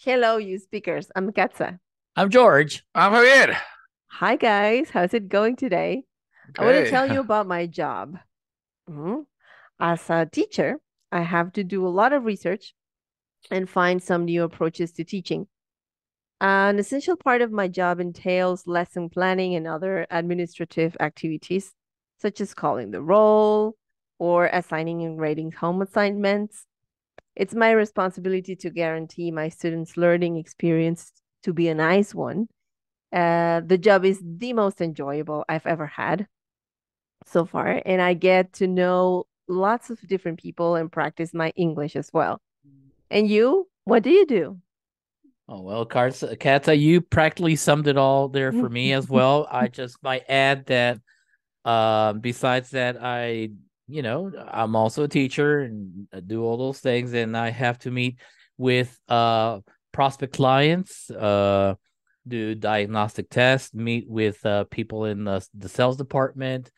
Hello, you speakers. I'm Katza. I'm George. I'm Javier. Hi, guys. How's it going today? I want to Okay. tell you about my job. Mhm. As a teacher, I have to do a lot of research and find some new approaches to teaching. An essential part of my job entails lesson planning and other administrative activities, such as calling the roll or assigning and grading home assignments. It's my responsibility to guarantee my students' learning experience to be a nice one. The job is the most enjoyable I've ever had so far, and I get to know lots of different people and practice my English as well. And you, what do you do? Oh, well, Kata, you practically summed it all there for me as well. I just might add that besides that, I'm also a teacher and I do all those things, and I have to meet with prospect clients, do diagnostic tests, meet with people in the sales department,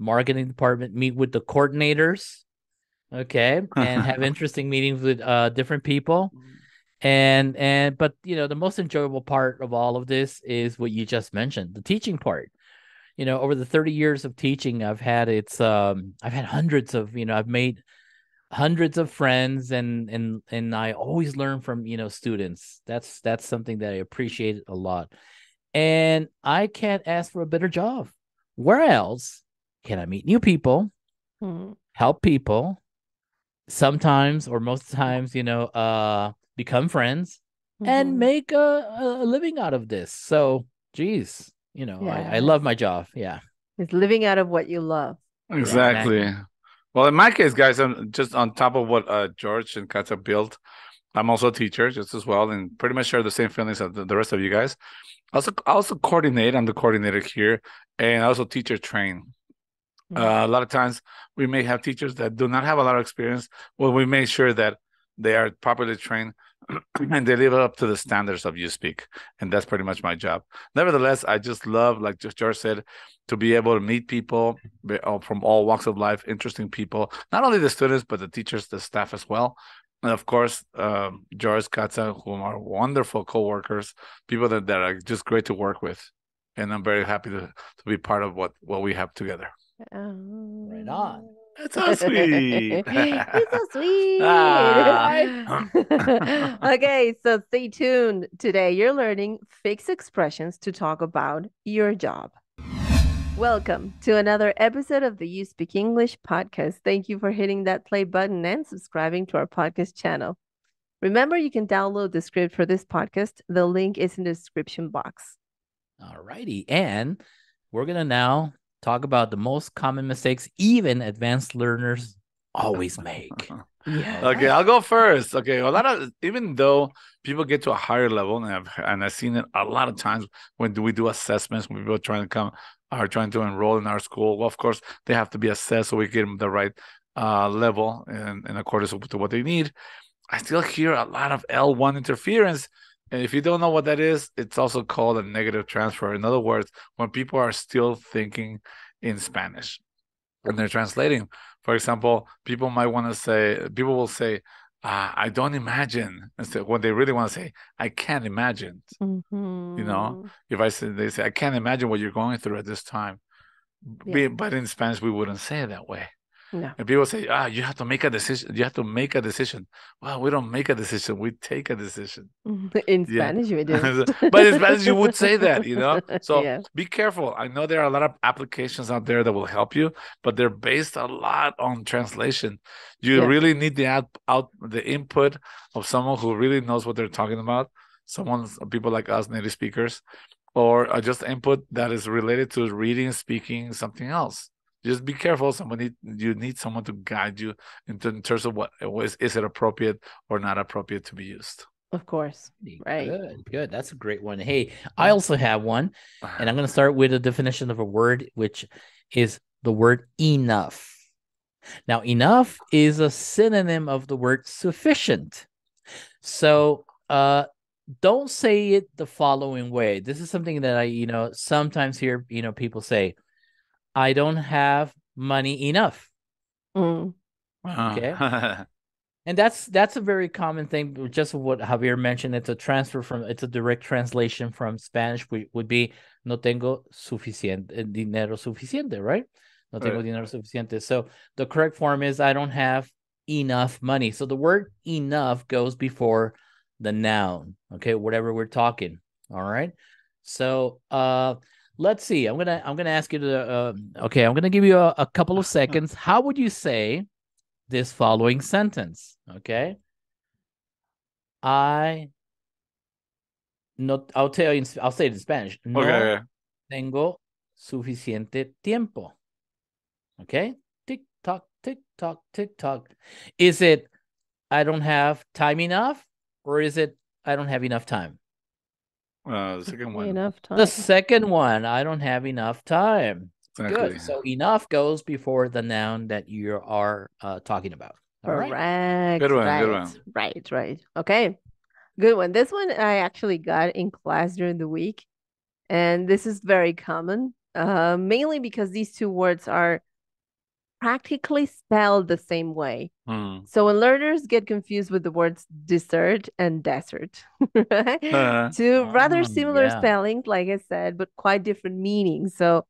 marketing department, meet with the coordinators, okay, and have interesting meetings with different people. But the most enjoyable part of all of this is what you just mentioned, the teaching part. Over the 30 years of teaching, I've had hundreds of, I've made hundreds of friends, and I always learn from, students. That's something that I appreciate a lot. And I can't ask for a better job. Where else can I meet new people, Mhm. help people, sometimes or most times, become friends and Mhm. make a living out of this. So, geez, I Yes. love my job. Yeah, It's living out of what you love. Yeah. Exactly. exactly. Well, in my case, guys, I'm just on top of what George and Katza built. I'm also a teacher just as well, and pretty much share the same feelings of the rest of you guys. I also coordinate. I'm the coordinator here, and I also teacher train. Mm. A lot of times we may have teachers that do not have a lot of experience. Well, we make sure that they are properly trained and they live up to the standards of you speak. And that's pretty much my job. Nevertheless, I just love, like just George said, to be able to meet people from all walks of life, interesting people, not only the students, but the teachers, the staff as well. And of course, George, Katza, whom are wonderful co-workers, people that are just great to work with. And I'm very happy to be part of what we have together. Right on. That's so sweet. He's so sweet. Ah. Right. Okay, so stay tuned. Today you're learning fixed expressions to talk about your job. Welcome to another episode of the You Speak English podcast. Thank you for hitting that play button and subscribing to our podcast channel. Remember, you can download the script for this podcast. The link is in the description box. All righty. And we're going to now talk about the most common mistakes even advanced learners always make. Yes. All Okay, right. I'll go first. Okay, a lot of even though people get to a higher level, and I've seen it a lot of times when we do assessments when people are trying to enroll in our school. Well, of course, they have to be assessed so we get them the right level and in accordance to what they need. I still hear a lot of L1 interference. And if you don't know what that is, it's also called a negative transfer. In other words, when people are still thinking in Spanish and they're translating. For example, people will say, I don't imagine. Instead, when they really want to say, I can't imagine. You know, Mhm. if I say, they say, I can't imagine what you're going through at this time. Yeah. But in Spanish, we wouldn't say it that way. No. And people say, you have to make a decision. You have to make a decision. Well, we don't make a decision. We take a decision. In Yeah. Spanish, we do. But in Spanish, you would say that. So Yeah. be careful. I know there are a lot of applications out there that will help you, but they're based a lot on translation. You Yeah. really need the input of someone who really knows what they're talking about. People like us, native speakers, or just input that is related to reading, speaking, something else. Just be careful. You need someone to guide you in terms of what is it appropriate or not appropriate to be used. Of course. Right. Good, good. That's a great one. Hey, I Mm. also have one, and I'm going to start with a definition of a word, which is the word enough. Now, enough is a synonym of the word sufficient. So, don't say it the following way. This is something that I sometimes hear, people say, I don't have money enough. Mm. Okay. And that's a very common thing. Just what Javier mentioned, it's a direct translation from Spanish, would be no tengo dinero suficiente, right? No tengo dinero suficiente. So the correct form is I don't have enough money. So the word enough goes before the noun, okay, whatever we're talking. All right. So let's see. I'm gonna ask you to okay, I'm gonna give you a couple of seconds. How would you say this following sentence? Okay. I'll say it in Spanish. No tengo suficiente tiempo. Okay. Tick tock, tick tock, tick tock. Is it I don't have time enough, or is it I don't have enough time? The second one. Enough time. The second one, I don't have enough time. Exactly. Good. So enough goes before the noun that you are talking about. All Correct. right. Good one, right. good one. Right. Okay. Good one. This one I actually got in class during the week. And this is very common, mainly because these two words are practically spelled the same way. So when learners get confused with the words dessert and desert, right? Two rather similar spellings, like I said, but quite different meanings. So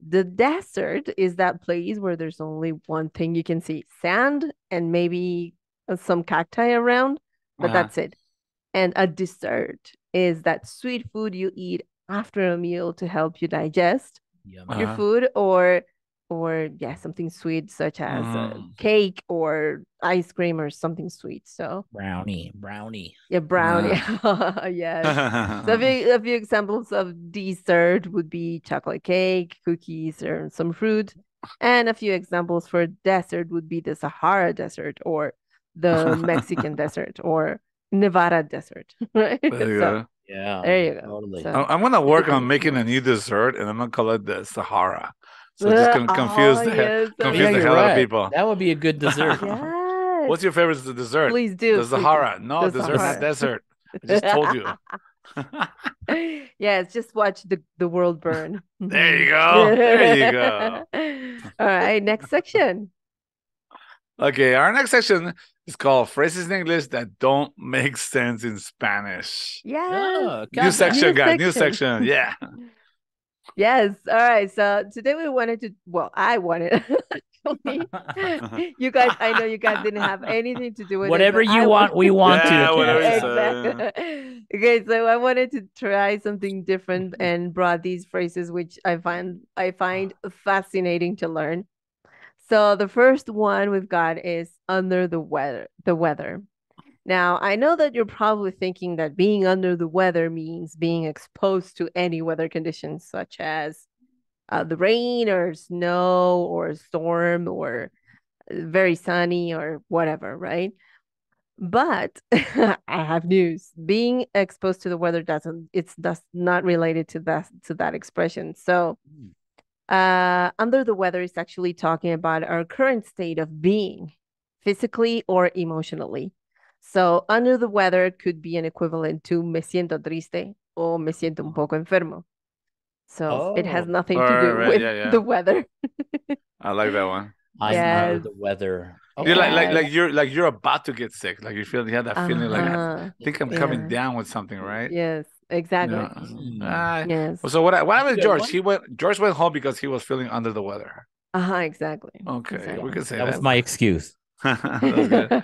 the desert is that place where there's only one thing you can see, sand and maybe some cacti around, but that's it. And a dessert is that sweet food you eat after a meal to help you digest your food, or yeah, something sweet such as cake or ice cream or something sweet. So brownie. Yeah, brownie. Yes. So a few examples of dessert would be chocolate cake, cookies, or some fruit. And a few examples for dessert would be the Sahara desert or the Mexican desert or Nevada desert. Right? There you go. Yeah. There you go. Totally. So, I'm gonna work on making a new dessert, and I'm gonna call it the Sahara. So just confuse the hell out of people. That would be a good dessert. Yes. What's your favorite dessert? Please do. The Sahara. No, The dessert, Sahara. not desert. I just told you. Yes, just watch the world burn. There you go. There you go. All right, next section. Okay, our next section is called phrases in English that don't make sense in Spanish. Yes. New section, guys. New section. Yeah. Yes. All right. So today we wanted to, well, I wanted actually. You guys, I know you guys didn't have anything to do with whatever it. you want, we want Yeah, to. whatever you Exactly. Okay, so I wanted to try something different and brought these phrases which I find fascinating to learn. So the first one we've got is under the weather. Now, I know that you're probably thinking that being under the weather means being exposed to any weather conditions, such as the rain or snow or storm or very sunny or whatever, right? But I have news. Being exposed to the weather that's not related to that expression. So under the weather is actually talking about our current state of being, physically or emotionally. So under the weather could be an equivalent to me siento triste o me siento un poco enfermo. So it has nothing to do with the weather. I like that one. I'm under the weather. Okay. You're about to get sick. Like you have that feeling like I think I'm coming down with something, right? Yes, exactly. Yes. So what happened to George? George went home because he was feeling under the weather. Exactly. Okay, exactly. We can say that was my excuse. That's good.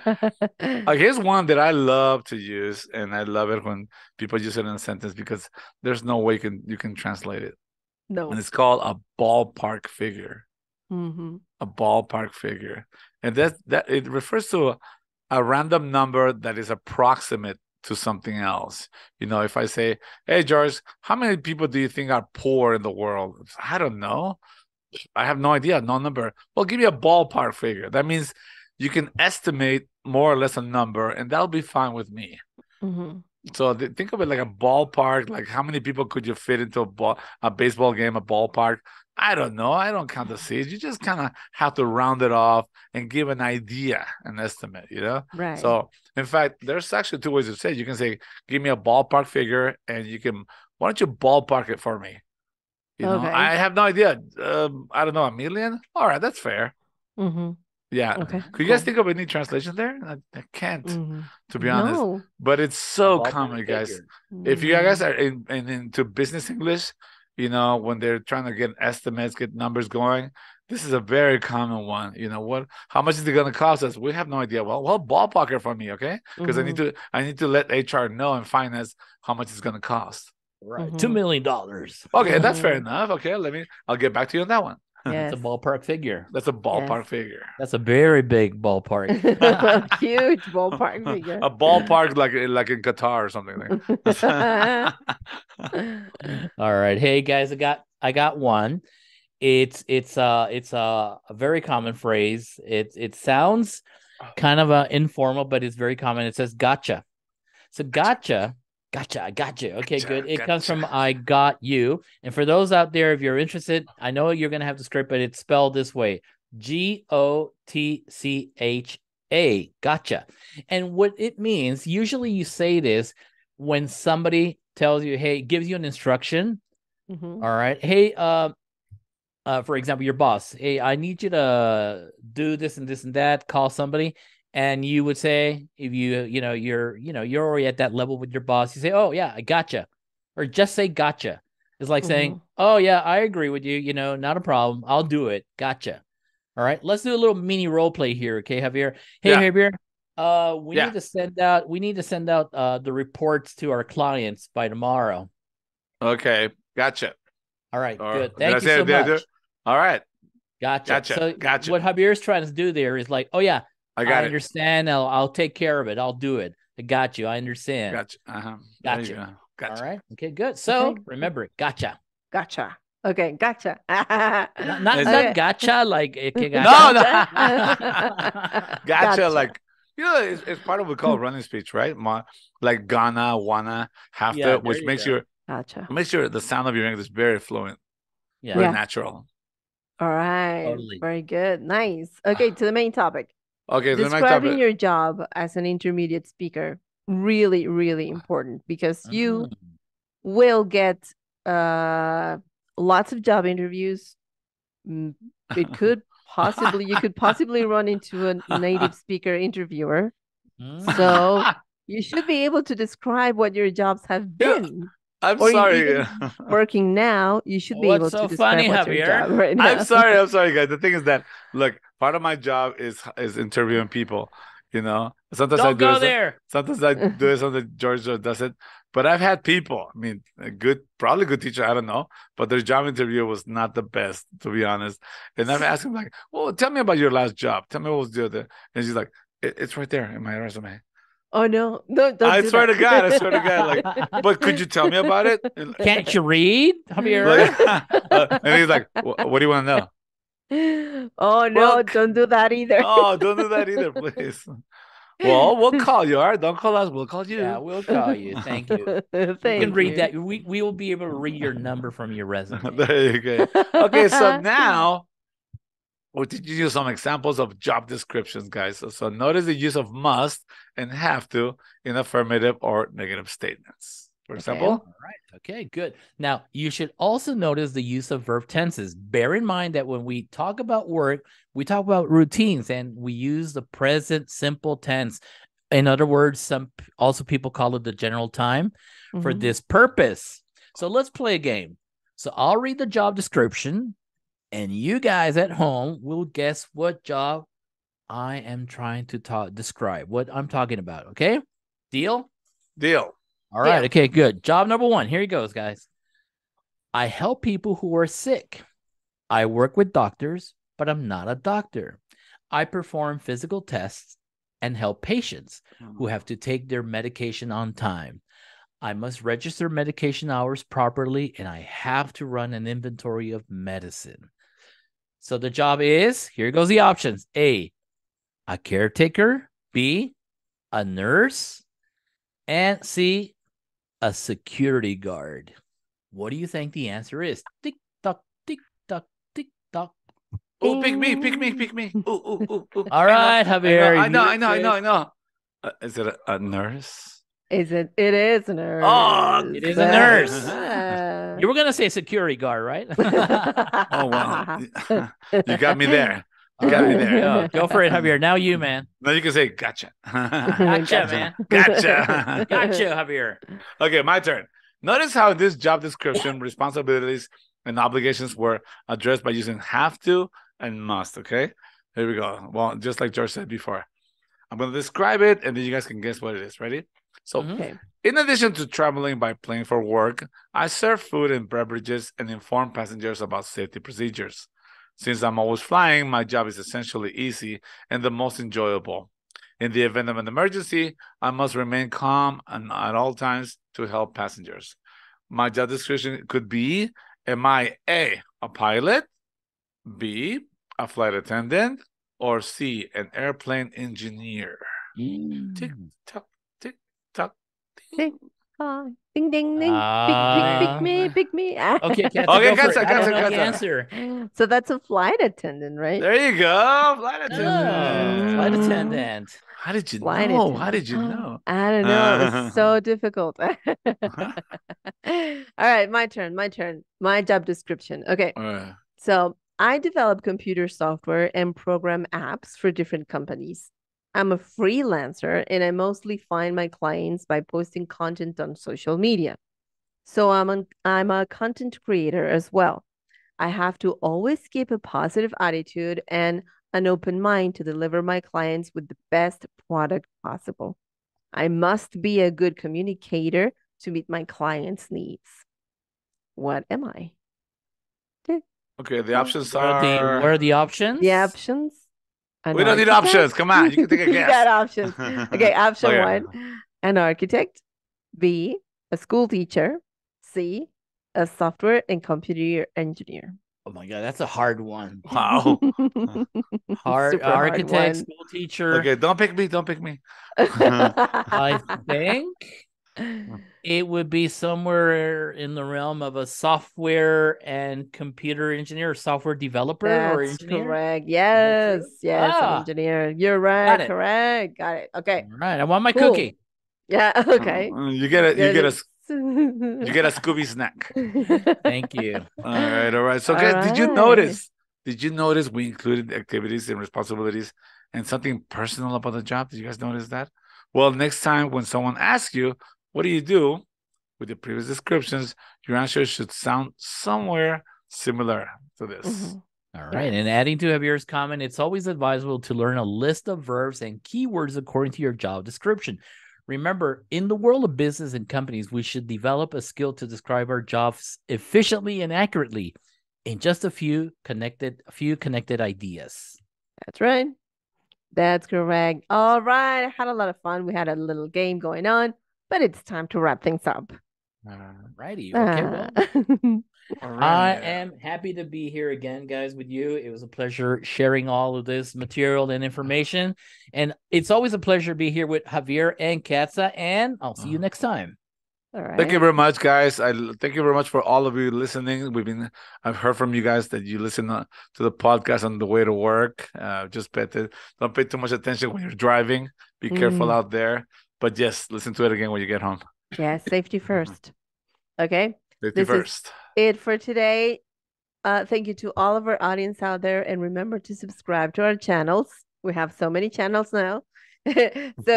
Here's one that I love to use, and I love it when people use it in a sentence because there's no way you can translate it. No. And it's called a ballpark figure. Mm-hmm. A ballpark figure, and that it refers to a random number that is approximate to something else. You know, if I say, "Hey, George, how many people do you think are poor in the world?" I don't know. I have no idea. No number. Well, give me a ballpark figure. That means you can estimate more or less a number, and that'll be fine with me. Mm-hmm. So think of it like a ballpark. Like how many people could you fit into a baseball game, a ballpark? I don't know. I don't count the seats. You just kind of have to round it off and give an idea, an estimate, you know? Right. So, in fact, there's actually two ways to say it. You can say, give me a ballpark figure, and you can, why don't you ballpark it for me? You know, I have no idea. I don't know, 1 million? All right, that's fair. Mm-hmm. Yeah. Okay. Could you guys think of any translation there? I can't, to be honest. No. But it's so Ballpark common, guys. figure. If you guys are into business English, you know, when they're trying to get estimates, get numbers going, this is a very common one. You know, how much is it going to cost us? We have no idea. Well, ballpark it for me, okay? Because I need to let HR know and finance how much it's going to cost. Right. $2 million. Okay, that's fair enough. Okay, I'll get back to you on that one. Yes. That's a ballpark figure. That's a ballpark figure. That's a very big ballpark. Huge ballpark figure. A ballpark like in Qatar or something like. All right. Hey guys, I got one. It's a very common phrase. It sounds kind of informal, but it's very common. It says gotcha. So gotcha. I got you. Okay, good. It comes from I got you. And for those out there, if you're interested, I know you're going to have the script, but it's spelled this way. Gotcha. Gotcha. And what it means, usually you say this when somebody tells you, hey, gives you an instruction. All right. Hey, for example, your boss, hey, I need you to do this and this and that, call somebody. And you would say, if you're already at that level with your boss, you say, oh yeah, I gotcha. Or just say gotcha. It's like saying, oh yeah, I agree with you. You know, not a problem. I'll do it. Gotcha. All right. Let's do a little mini role play here. Okay, Javier. Hey, Javier. We need to send out the reports to our clients by tomorrow. Okay. Gotcha. All right. Good. Thank you so much. All right. Gotcha. So what Javier's trying to do there is like, oh yeah, I understand. I'll take care of it. I'll do it. I got you. I understand. Gotcha. Gotcha. All right. Okay, good. So remember, gotcha. Gotcha. Okay, gotcha. Not gotcha like gotcha. No. Gotcha like, you know, it's part of what we call running speech, right? Like gonna, wanna, have to, which makes the sound of your English very fluent, very natural. All right. Totally. Very good. Nice. Okay, to the main topic. Okay, describing your job as an intermediate speaker, really, really important, because you will get lots of job interviews. You could possibly run into a native speaker interviewer. So you should be able to describe what your jobs have been. I'm sorry. Working now, you should be able to describe what's your job right now. I'm sorry, guys. The thing is that, look, part of my job is interviewing people. You know, sometimes I do it. Sometimes I do it. Sometimes George does it. But I've had people. I mean, probably good teacher. I don't know, but their job interview was not the best, to be honest. And I'm asking like, well, tell me about your last job. Tell me what was the other. And she's like, it's right there in my resume. Oh no! Don't I swear to God. Like, but could you tell me about it? Can't you read? Javier? And he's like, what do you want to know? Oh no! Don't do that either. Oh, don't do that either, please. Well, we'll call you. All right, don't call us. We'll call you. Yeah, we'll call you. Thank you. You can read that. We will be able to read your number from your resume. There you go. Okay, so now we'll teach you some examples of job descriptions, guys. So notice the use of must and have to in affirmative or negative statements. For example. All right. Okay, good. Now, you should also notice the use of verb tenses. Bear in mind that when we talk about work, we talk about routines and we use the present simple tense. In other words, some people call it the general time for this purpose. So let's play a game. So I'll read the job description and you guys at home will guess what job I am trying to describe, what I'm talking about. Okay? Deal? Deal. All right. Yeah. Okay, good. Job number 1. Here he goes, guys. I help people who are sick. I work with doctors, but I'm not a doctor. I perform physical tests and help patients who have to take their medication on time. I must register medication hours properly, and I have to run an inventory of medicine. So the job is, here goes the options. A caretaker. B, a nurse. And C, a security guard. What do you think the answer is? Tick tock, tick tock, tick tock. Oh, pick me. Ooh. All right, Javier. I know. Is it a nurse? It is a nurse. Oh, it is a nurse. You were gonna say security guard, right? Oh wow, you got me there. You gotta be there. Go for it, Javier. Now you, man. Now you can say gotcha. Gotcha, man. Gotcha. Gotcha, Javier. Okay, my turn. Notice how in this job description, responsibilities and obligations were addressed by using have to and must, okay? Here we go. Well, just like George said before. I'm going to describe it, and then you guys can guess what it is. Ready? So, Okay. in addition to traveling by plane for work, I serve food and beverages and inform passengers about safety procedures. Since I'm always flying, my job is essentially easy and the most enjoyable. In the event of an emergency, I must remain calm and at all times to help passengers. My job description could be, am I A, a pilot, B, a flight attendant, or C, an airplane engineer? Tick, tock, tick, tock. Ding, ding, ding, ding. Pick me, pick me. Okay, Kat, Okay, go for it. Katza, I don't know Katza. the answer. So that's a flight attendant, right? There you go, flight Oh, attendant. flight attendant. How did you Flight know? attendant. How did you know? I don't know. It was so difficult. All right, my turn. My job description. Okay. So I develop computer software and program apps for different companies. I'm a freelancer and I mostly find my clients by posting content on social media. So I'm a content creator as well. I have to always keep a positive attitude and an open mind to deliver my clients with the best product possible. I must be a good communicator to meet my clients' needs. What am I? Okay, the options What are... are the options? The options? We don't need options. Come on, you can take a You guess. got options. Okay, option Okay. 1, an architect. B, a school teacher. C, a software and computer engineer. Oh my God, that's a hard one. Wow. Hard Super hard architect, one. school teacher. Okay, don't pick me. Don't pick me. I think it would be somewhere in the realm of a software and computer engineer, software developer or That's engineer. correct. Yes, yes, an Ah. engineer. You're right. Got it. Correct. Got it. Okay. All right, I want my Cool. cookie. Yeah. Okay. You get a Yes. Scooby snack. Thank you. All right. So, All guys, did you right. notice? Did you notice we included activities and responsibilities and something personal about the job? Did you guys notice that? Well, next time when someone asks you, what do you do with the previous descriptions, your answer should sound somewhere similar to this. Mhm. All right. And adding to Javier's comment, it's always advisable to learn a list of verbs and keywords according to your job description. Remember, in the world of business and companies, we should develop a skill to describe our jobs efficiently and accurately in just a few connected ideas. That's right. That's correct. All right. I had a lot of fun. We had a little game going on, but it's time to wrap things up. Righty. Okay, well, All I right. am happy to be here again, guys, with you. It was a pleasure sharing all of this material and information. And it's always a pleasure to be here with Javier and Katza, and I'll see you next time. All right. Thank you very much, guys. Thank you very much for all of you listening. I've heard from you guys that you listen to the podcast on the way to work. Don't pay too much attention when you're driving. Be careful out there. But yes, listen to it again when you get home. Yeah, safety first. Okay. Safety This first. is it for today. Thank you to all of our audience out there, and remember to subscribe to our channels. We have so many channels now. So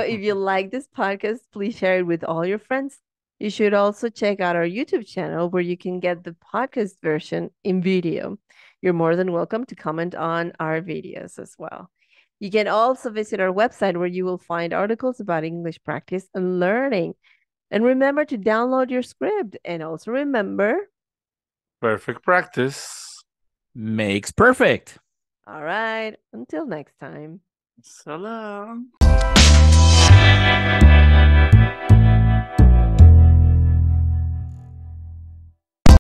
if you like this podcast, please share it with all your friends. You should also check out our YouTube channel where you can get the podcast version in video. You're more than welcome to comment on our videos as well. You can also visit our website where you will find articles about English practice and learning. And remember to download your script. And also remember, Perfect practice makes perfect. all right, until next time. Salam.